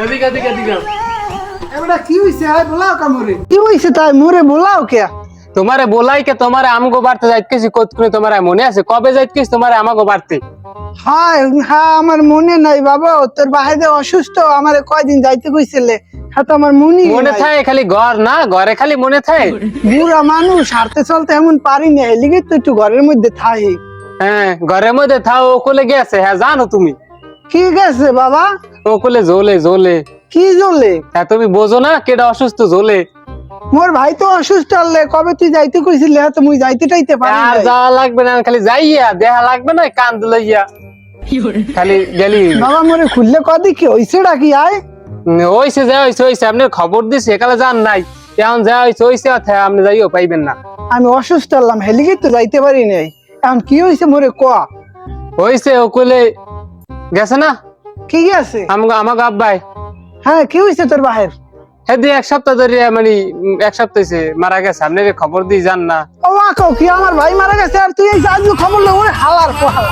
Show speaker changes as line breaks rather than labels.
এদিকে এদিকে এদিকে
এবারে কি হইছে আয় বলাও কামরে কি হইছে তাই মোরে বলাও কে
তোমারে বলাই কে তোমারে আমগো বাড়তে যাইতেছি কতক্ষণে তোমার মনে আছে কবে যাইতেছিস তোমারে আমাগো বাড়তে
হ্যাঁ হ্যাঁ আমার মনে নাই বাবা তোর বাইরে অসুস্থ আমারে কয়দিন যাইতে কইছিলে হ্যাঁ তো আমার
মনে থাকে খালি ঘর না ঘরে খালি মনে থাকে
বুড়া মানুষ হাঁটতে চলতে এমন পারি না এলিগে তো একটু ঘরের মধ্যে থাকি
হ্যাঁ ঘরের মধ্যে থাও ওকলে গেছে হ্যাঁ জানো তুমি
কি গেছে বাবা
ওকলে জ্বলে জ্বলে
কি জ্বলে
হ্যাঁ তুমি বোঝো না কেডা অসুস্থ জ্বলে
মোর ভাই তো অসুস্থ হলে কবে তুই যাইতে কইছিলি হ্যাঁ তো মুই যাইতে টাইতে পারি
আর
নাই।
যাওয়া লাগবে না খালি যাইয়া দেখা লাগবে না কান লইয়া খালি গেলি
বাবা মোরে খুললে কদি কি হইছে ডাকি আয়
হইছে যা হইছে হইছে আপনি খবর দিছে একালে জান নাই এখন যা হইছে হইছে আপনি যাইও পাইবেন না
আমি অসুস্থ হলাম হেলিগে তো যাইতে পারি নাই এখন কি হইছে মোরে কোয়া
হইছে ওকলে গেছে না
কি গেছে
আমাকে আব্বাই
হ্যাঁ কি হইছে তোর বাহের
হেদি এক সপ্তাহ ধরে মানে এক সপ্তাহ হইছে মারা গেছে আপনি খবর দিয়ে যান না
ও আকাও কি আমার ভাই মারা গেছে আর তুই এই জাজু খবর লও হালার পোহালা